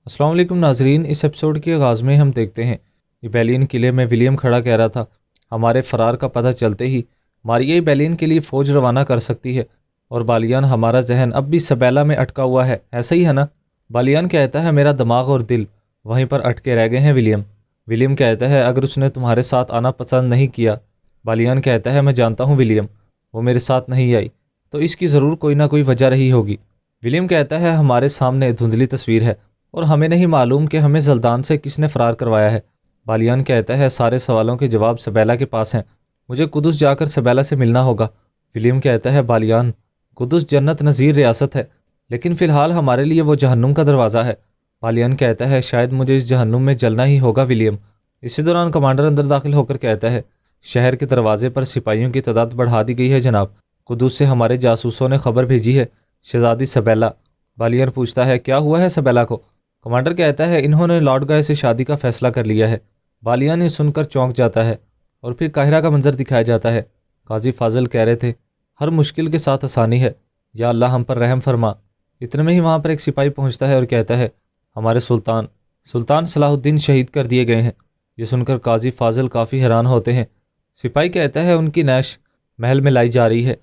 السلام علیکم ناظرین، اس ایپیسوڈ کے آغاز میں ہم دیکھتے ہیں ایبیلین قلعے میں ولیم کھڑا کہہ رہا تھا ہمارے فرار کا پتہ چلتے ہی ماریا ایبیلین کے لیے فوج روانہ کر سکتی ہے، اور بالیان ہمارا ذہن اب بھی سبیلا میں اٹکا ہوا ہے، ایسا ہی ہے نا؟ بالیان کہتا ہے میرا دماغ اور دل وہیں پر اٹکے رہ گئے ہیں ولیم کہتا ہے اگر اس نے تمہارے ساتھ آنا پسند نہیں کیا۔ بالیان کہتا ہے میں جانتا ہوں ولیم، وہ میرے ساتھ نہیں آئی تو اس کی ضرور کوئی نہ کوئی وجہ رہی ہوگی۔ ولیم کہتا ہے ہمارے سامنے دھندلی تصویر ہے اور ہمیں نہیں معلوم کہ ہمیں زلدان سے کس نے فرار کروایا ہے۔ بالیان کہتا ہے سارے سوالوں کے جواب سبیلا کے پاس ہیں، مجھے قدس جا کر سبیلا سے ملنا ہوگا۔ ولیم کہتا ہے بالیان، قدس جنت نظیر ریاست ہے، لیکن فی الحال ہمارے لیے وہ جہنم کا دروازہ ہے۔ بالیان کہتا ہے شاید مجھے اس جہنم میں جلنا ہی ہوگا ولیم۔ اسی دوران کمانڈر اندر داخل ہو کر کہتا ہے شہر کے دروازے پر سپاہیوں کی تعداد بڑھا دی گئی ہے جناب، قدس سے ہمارے جاسوسوں نے خبر بھیجی ہے، شہزادی سبیلا۔ بالیان پوچھتا ہے کیا ہوا ہے سبیلا کو؟ کمانڈر کہتا ہے انہوں نے لارڈ گائے سے شادی کا فیصلہ کر لیا ہے۔ بالیان یہ سن کر چونک جاتا ہے اور پھر قاہرہ کا منظر دکھایا جاتا ہے۔ قاضی فاضل کہہ رہے تھے ہر مشکل کے ساتھ آسانی ہے، یا اللہ ہم پر رحم فرما۔ اتنے میں ہی وہاں پر ایک سپاہی پہنچتا ہے اور کہتا ہے ہمارے سلطان صلاح الدین شہید کر دیے گئے ہیں۔ یہ سن کر قاضی فاضل کافی حیران ہوتے ہیں۔ سپاہی کہتا ہے ان کی نیش محل میں لائی جا رہی ہے۔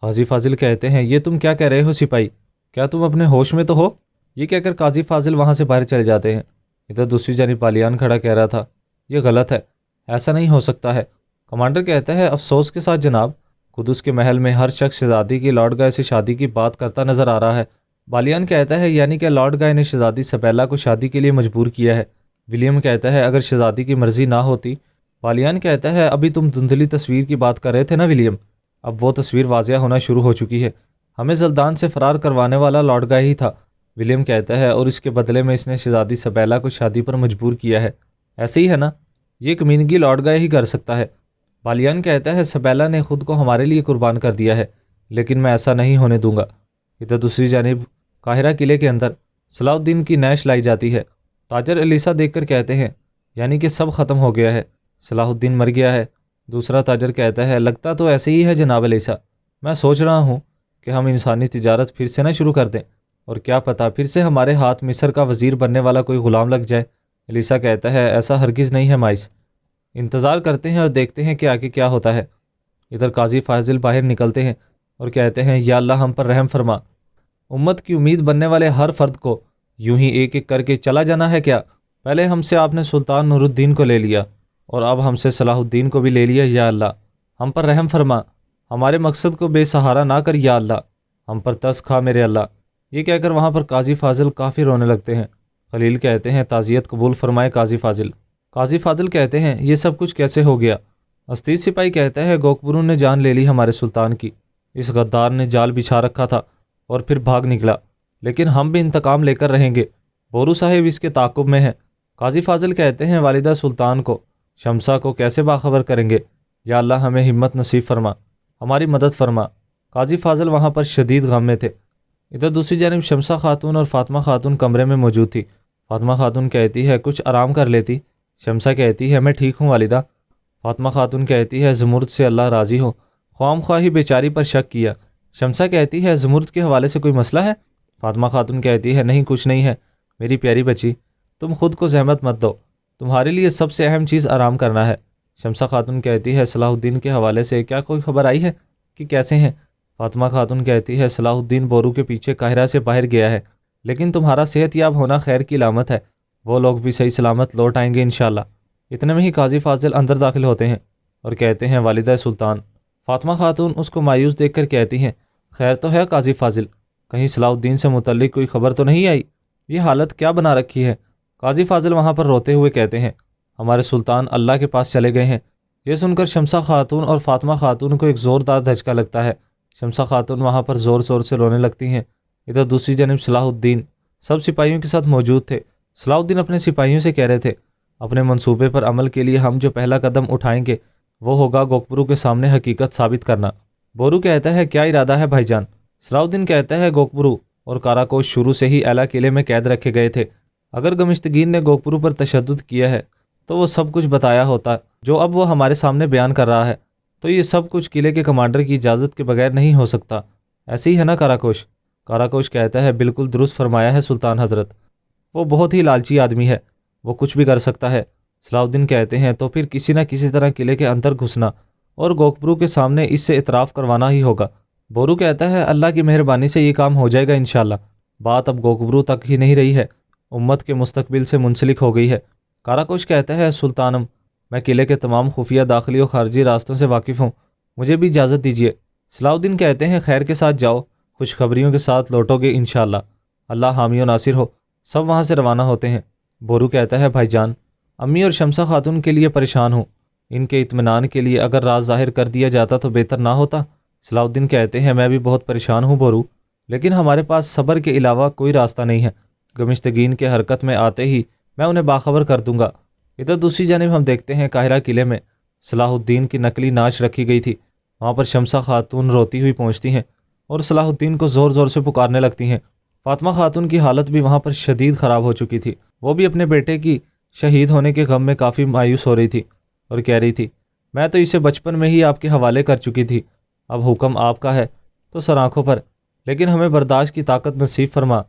قاضی فاضل کہتے ہیں یہ تم کیا کہہ رہے ہو سپاہی، کیا تم اپنے ہوش میں تو ہو؟ یہ کہہ کر قاضی فاضل وہاں سے باہر چلے جاتے ہیں۔ ادھر دوسری جانب بالیان کھڑا کہہ رہا تھا یہ غلط ہے، ایسا نہیں ہو سکتا ہے۔ کمانڈر کہتا ہے افسوس کے ساتھ جناب، قدس کے محل میں ہر شخص شہزادی کی لارڈ گائے سے شادی کی بات کرتا نظر آ رہا ہے۔ بالیان کہتا ہے یعنی کہ لارڈ گائے نے شہزادی سبیلا کو شادی کے لیے مجبور کیا ہے۔ ولیم کہتا ہے اگر شہزادی کی مرضی نہ ہوتی۔ بالیان کہتا ہے ابھی تم دھندلی تصویر کی بات کر رہے تھے نا ولیم، اب وہ تصویر واضح ہونا شروع ہو چکی ہے، ہمیں زلدان سے فرار کروانے والا لارڈ گائے ہی تھا۔ ولیم کہتا ہے اور اس کے بدلے میں اس نے شہزادی سبیلا کو شادی پر مجبور کیا ہے، ایسے ہی ہے نا؟ یہ کمینگی لارڈ گائے ہی کر سکتا ہے۔ بالیان کہتا ہے سبیلا نے خود کو ہمارے لیے قربان کر دیا ہے، لیکن میں ایسا نہیں ہونے دوں گا۔ ادھر دوسری جانب قاہرہ قلعے کے اندر صلاح الدین کی نیش لائی جاتی ہے۔ تاجر الیسا دیکھ کر کہتے ہیں یعنی کہ سب ختم ہو گیا ہے، صلاح الدین مر گیا ہے۔ دوسرا تاجر کہتا ہے لگتا تو ایسے ہی ہے جناب الیسا، میں سوچ رہا ہوں کہ ہم انسانی تجارت پھر سے نہ شروع کر دیں، اور کیا پتہ پھر سے ہمارے ہاتھ مصر کا وزیر بننے والا کوئی غلام لگ جائے۔ الیسا کہتا ہے ایسا ہرگز نہیں ہے مائس، انتظار کرتے ہیں اور دیکھتے ہیں کہ آگے کیا ہوتا ہے۔ ادھر قاضی فاضل باہر نکلتے ہیں اور کہتے ہیں یا اللہ ہم پر رحم فرما، امت کی امید بننے والے ہر فرد کو یوں ہی ایک ایک کر کے چلا جانا ہے کیا؟ پہلے ہم سے آپ نے سلطان نور الدین کو لے لیا اور اب ہم سے صلاح الدین کو بھی لے لیا، یا اللہ ہم پر رحم فرما، ہمارے مقصد کو بے سہارا نہ کر یا اللہ، ہم پر ترس کھا میرے اللہ۔ یہ کہہ کر وہاں پر قاضی فاضل کافی رونے لگتے ہیں۔ خلیل کہتے ہیں تعزیت قبول فرمائے قاضی فاضل۔ قاضی فاضل کہتے ہیں یہ سب کچھ کیسے ہو گیا؟ استیز سپاہی کہتا ہے گوکبرو نے جان لے لی ہمارے سلطان کی، اس غدار نے جال بچھا رکھا تھا اور پھر بھاگ نکلا، لیکن ہم بھی انتقام لے کر رہیں گے، بورو صاحب اس کے تعاقب میں ہیں۔ قاضی فاضل کہتے ہیں والدہ سلطان کو شمسا کو کیسے باخبر کریں گے؟ یا اللہ ہمیں ہمت نصیب فرما، ہماری مدد فرما۔ قاضی فاضل وہاں پر شدید غم میں تھے۔ ادھر دوسری جانب شمسا خاتون اور فاطمہ خاتون کمرے میں موجود تھی۔ فاطمہ خاتون کہتی ہے کچھ آرام کر لیتی۔ شمسا کہتی ہے میں ٹھیک ہوں والدہ۔ فاطمہ خاتون کہتی ہے زمرد سے اللہ راضی ہو، خواہ خواہی بیچاری پر شک کیا۔ شمسا کہتی ہے زمرد کے حوالے سے کوئی مسئلہ ہے؟ فاطمہ خاتون کہتی ہے نہیں کچھ نہیں ہے میری پیاری بچی، تم خود کو زحمت مت دو، تمہارے لیے سب سے اہم چیز آرام کرنا ہے۔ شمسا خاتون کہتی ہے صلاح الدین کے حوالے سے کیا کوئی خبر آئی ہے کہ کیسے ہیں؟ فاطمہ خاتون کہتی ہے صلاح الدین بورو کے پیچھے قاہرہ سے باہر گیا ہے، لیکن تمہارا صحت یاب ہونا خیر کی علامت ہے، وہ لوگ بھی صحیح سلامت لوٹ آئیں گے انشاءاللہ۔ اتنے میں ہی قاضی فاضل اندر داخل ہوتے ہیں اور کہتے ہیں والدہ سلطان۔ فاطمہ خاتون اس کو مایوس دیکھ کر کہتی ہیں خیر تو ہے قاضی فاضل، کہیں صلاح الدین سے متعلق کوئی خبر تو نہیں آئی؟ یہ حالت کیا بنا رکھی ہے؟ قاضی فاضل وہاں پر روتے ہوئے کہتے ہیں ہمارے سلطان اللہ کے پاس چلے گئے ہیں۔ یہ سن کر شمسا خاتون اور فاطمہ خاتون کو ایک زوردار دھچکا لگتا ہے۔ شمسا خاتون وہاں پر زور زور سے رونے لگتی ہیں۔ ادھر دوسری جانب صلاح الدین سب سپاہیوں کے ساتھ موجود تھے۔ صلاح الدین اپنے سپاہیوں سے کہہ رہے تھے اپنے منصوبے پر عمل کے لیے ہم جو پہلا قدم اٹھائیں گے وہ ہوگا گوکبرو کے سامنے حقیقت ثابت کرنا۔ بورو کہتا ہے کیا ارادہ ہے بھائی جان؟ صلاح الدین کہتا ہے گوکبرو اور کاراکوش شروع سے ہی اعلیٰ قلعے میں قید رکھے گئے تھے، اگر گمشتگین نے گوکبرو پر تشدد کیا ہے تو وہ سب کچھ بتایا ہوتا جو اب وہ ہمارے سامنے بیان کر رہا ہے، تو یہ سب کچھ قلعے کے کمانڈر کی اجازت کے بغیر نہیں ہو سکتا، ایسے ہی ہے نا کاراکوش؟ کاراکوش کہتا ہے بالکل درست فرمایا ہے سلطان حضرت۔ وہ بہت ہی لالچی آدمی ہے، وہ کچھ بھی کر سکتا ہے۔ صلاح الدین کہتے ہیں تو پھر کسی نہ کسی طرح قلعے کے اندر گھسنا اور گوکبرو کے سامنے اس سے اعتراف کروانا ہی ہوگا۔ بورو کہتا ہے اللہ کی مہربانی سے یہ کام ہو جائے گا انشاءاللہ۔ بات اب گوکبرو تک ہی نہیں رہی ہے، امت کے مستقبل سے منسلک ہو گئی ہے۔ کاراکوش کہتا ہے سلطانم، میں قلعے کے تمام خفیہ داخلی اور خارجی راستوں سے واقف ہوں، مجھے بھی اجازت دیجیے۔ صلاح الدین کہتے ہیں خیر کے ساتھ جاؤ، خوشخبریوں کے ساتھ لوٹو گے انشاءاللہ، اللہ حامی و ناصر ہو۔ سب وہاں سے روانہ ہوتے ہیں۔ بورو کہتا ہے بھائی جان، امی اور شمسہ خاتون کے لیے پریشان ہوں، ان کے اطمینان کے لیے اگر راز ظاہر کر دیا جاتا تو بہتر نہ ہوتا۔ صلاح الدین کہتے ہیں میں بھی بہت پریشان ہوں بورو، لیکن ہمارے پاس صبر کے علاوہ کوئی راستہ نہیں ہے۔ گمشتگین کے حرکت میں آتے ہی میں انہیں باخبر کر دوں گا۔ ادھر دوسری جانب ہم دیکھتے ہیں قاہرہ قلعے میں صلاح الدین کی نقلی نعش رکھی گئی تھی، وہاں پر شمسہ خاتون روتی ہوئی پہنچتی ہیں اور صلاح الدین کو زور زور سے پکارنے لگتی ہیں۔ فاطمہ خاتون کی حالت بھی وہاں پر شدید خراب ہو چکی تھی، وہ بھی اپنے بیٹے کی شہید ہونے کے غم میں کافی مایوس ہو رہی تھی اور کہہ رہی تھی میں تو اسے بچپن میں ہی آپ کے حوالے کر چکی تھی، اب حکم آپ کا ہے تو سر آنکھوں پر، لیکن ہمیں برداشت کی طاقت نصیب فرما۔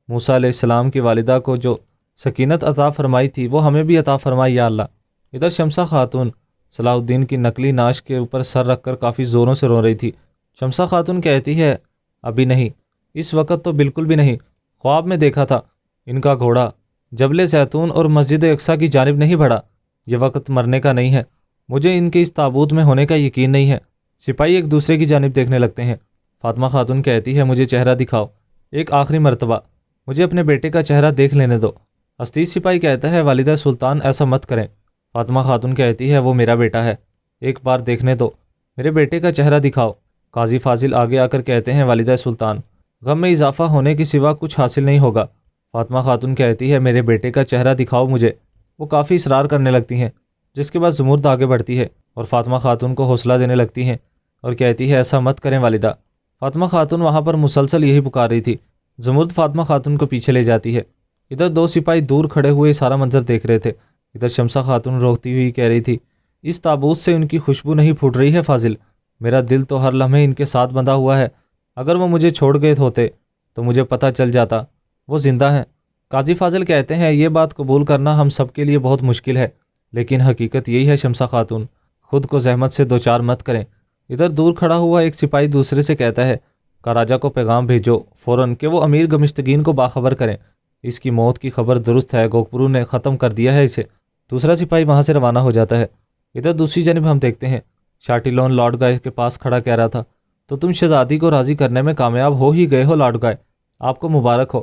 موسیٰ علیہ السلام کی والدہ کو جو سکینت عطا فرمائی تھی وہ ہمیں بھی عطا فرمائی یا اللہ۔ ادھر شمسہ خاتون صلاح الدین کی نقلی نعش کے اوپر سر رکھ کر کافی زوروں سے رو رہی تھی۔ شمسہ خاتون کہتی ہے ابھی نہیں، اس وقت تو بالکل بھی نہیں، خواب میں دیکھا تھا ان کا گھوڑا جبل زیتون اور مسجد اقصیٰ کی جانب نہیں بڑھا، یہ وقت مرنے کا نہیں ہے، مجھے ان کے اس تابوت میں ہونے کا یقین نہیں ہے۔ سپاہی ایک دوسرے کی جانب دیکھنے لگتے ہیں۔ فاطمہ خاتون کہتی ہے مجھے چہرہ دکھاؤ، ایک آخری مرتبہ مجھے اپنے بیٹے کا چہرہ دیکھ لینے دو۔ عزیز سپاہی کہتا ہے والدہ سلطان ایسا مت کریں۔ فاطمہ خاتون کہتی ہے وہ میرا بیٹا ہے، ایک بار دیکھنے دو، میرے بیٹے کا چہرہ دکھاؤ۔ قاضی فاضل آگے آ کر کہتے ہیں والدہ سلطان، غم میں اضافہ ہونے کے سوا کچھ حاصل نہیں ہوگا۔ فاطمہ خاتون کہتی ہے میرے بیٹے کا چہرہ دکھاؤ مجھے۔ وہ کافی اصرار کرنے لگتی ہیں، جس کے بعد زمرد آگے بڑھتی ہے اور فاطمہ خاتون کو حوصلہ دینے لگتی ہیں اور کہتی ہے ایسا مت کریں والدہ۔ فاطمہ خاتون وہاں پر مسلسل یہی پکار رہی تھی۔ زمرد فاطمہ خاتون کو پیچھے لے جاتی ہے۔ ادھر دو سپاہی دور کھڑے ہوئے سارا منظر دیکھ رہے تھے۔ ادھر شمسہ خاتون روتی ہوئی کہہ رہی تھی اس تابوت سے ان کی خوشبو نہیں پھوٹ رہی ہے فاضل، میرا دل تو ہر لمحے ان کے ساتھ بندھا ہوا ہے، اگر وہ مجھے چھوڑ گئے ہوتے تو مجھے پتہ چل جاتا وہ زندہ ہیں۔ قاضی فاضل کہتے ہیں یہ بات قبول کرنا ہم سب کے لیے بہت مشکل ہے، لیکن حقیقت یہی ہے شمسہ خاتون، خود کو زحمت سے دوچار مت کریں۔ ادھر دور کھڑا ہوا ایک سپاہی دوسرے سے کہتا ہے کاراجہ کو پیغام بھیجو فوراً کہ وہ امیر گمشتگین کو باخبر کریں، اس کی موت کی خبر درست ہے، گوکبرو نے ختم کر دیا ہے اسے۔ دوسرا سپاہی وہاں سے روانہ ہو جاتا ہے۔ ادھر دوسری جانب ہم دیکھتے ہیں شاٹیلون لارڈ گائے کے پاس کھڑا کہہ رہا تھا تو تم شہزادی کو راضی کرنے میں کامیاب ہو ہی گئے ہو لارڈ گائے، آپ کو مبارک ہو۔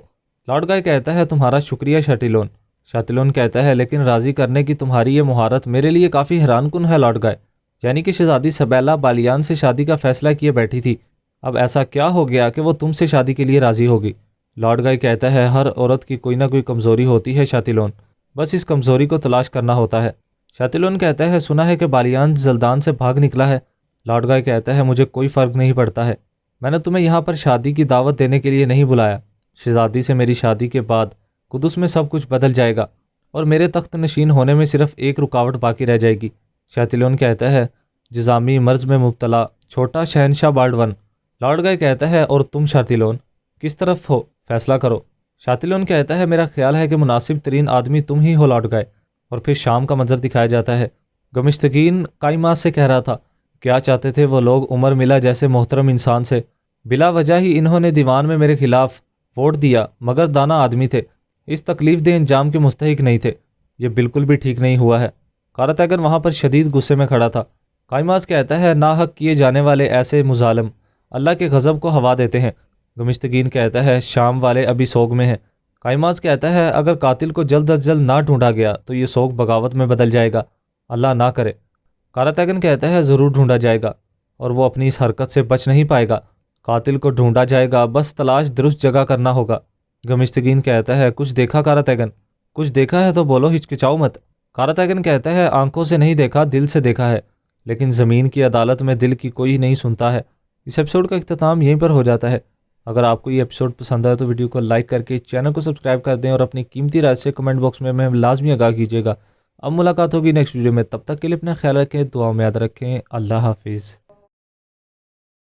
لارڈ گائے کہتا ہے تمہارا شکریہ شاٹیلون۔ شاٹیلون کہتا ہے لیکن راضی کرنے کی تمہاری یہ مہارت میرے لیے کافی حیران کن ہے لارڈ گائے، یعنی کہ شہزادی سبیلا بالیان سے شادی کا فیصلہ کیے بیٹھی تھی، اب ایسا کیا ہو گیا کہ وہ تم سے شادی کے لیے راضی ہوگی؟ لارڈ گائے کہتا ہے ہر عورت کی کوئی نہ کوئی کمزوری ہوتی ہے شاٹیلون، بس اس کمزوری کو تلاش کرنا ہوتا ہے۔ شاٹیلون کہتا ہے سنا ہے کہ بالیان زلدان سے بھاگ نکلا ہے۔ لارڈ گائے کہتا ہے مجھے کوئی فرق نہیں پڑتا ہے، میں نے تمہیں یہاں پر شادی کی دعوت دینے کے لیے نہیں بلایا، شہزادی سے میری شادی کے بعد قدس میں سب کچھ بدل جائے گا اور میرے تخت نشین ہونے میں صرف ایک رکاوٹ باقی رہ جائے گی۔ شاٹیلون کہتا ہے جزامی مرض میں مبتلا چھوٹا شہنشاہ بالڈون۔ لارڈ گائے کہتا ہے اور تم شاٹیلون کس طرف ہو، فیصلہ کرو۔ شاٹیلون کہتا ہے میرا خیال ہے کہ مناسب ترین آدمی تم ہی ہو لارڈ گائے۔ اور پھر شام کا منظر دکھایا جاتا ہے۔ گمشتگین قائمات سے کہہ رہا تھا کیا چاہتے تھے وہ لوگ عمر ملا جیسے محترم انسان سے، بلا وجہ ہی انہوں نے دیوان میں میرے خلاف ووٹ دیا، مگر دانا آدمی تھے، اس تکلیف دہ انجام کے مستحق نہیں تھے، یہ بالکل بھی ٹھیک نہیں ہوا ہے۔ کاراتیگن وہاں پر شدید غصے میں کھڑا تھا۔ قائماز کہتا ہے ناحق کیے جانے والے ایسے مظالم اللہ کے غضب کو ہوا دیتے ہیں۔ گمشتگین کہتا ہے شام والے ابھی سوگ میں ہیں۔ قائماز کہتا ہے اگر قاتل کو جلد از جلد نہ ڈھونڈا گیا تو یہ سوگ بغاوت میں بدل جائے گا، اللہ نہ کرے۔ کاراتیگن کہتا ہے ضرور ڈھونڈا جائے گا اور وہ اپنی اس حرکت سے بچ نہیں پائے گا، قاتل کو ڈھونڈا جائے گا، بس تلاش درست جگہ کرنا ہوگا۔ گمشتگین کہتا ہے کچھ دیکھا کاراتیگن؟ کچھ دیکھا ہے تو بولو، ہچکچاؤ مت۔ کاراتیگن کہتا ہے آنکھوں سے نہیں دیکھا، دل سے دیکھا ہے، لیکن زمین کی عدالت میں دل کی کوئی نہیں سنتا ہے۔ اس ایپیسوڈ کا اختتام یہیں پر ہو جاتا ہے۔ اگر آپ کو یہ ایپیسوڈ پسند آئے تو ویڈیو کو لائک کر کے چینل کو سبسکرائب کر دیں اور اپنی قیمتی رائے سے کمنٹ باکس میں ہمیں لازمی آگاہ کیجیے گا۔ اب ملاقات ہوگی نیکسٹ ویڈیو میں، تب تک کے لیے اپنا خیال رکھیں، دعاؤں میں یاد رکھیں، اللہ حافظ۔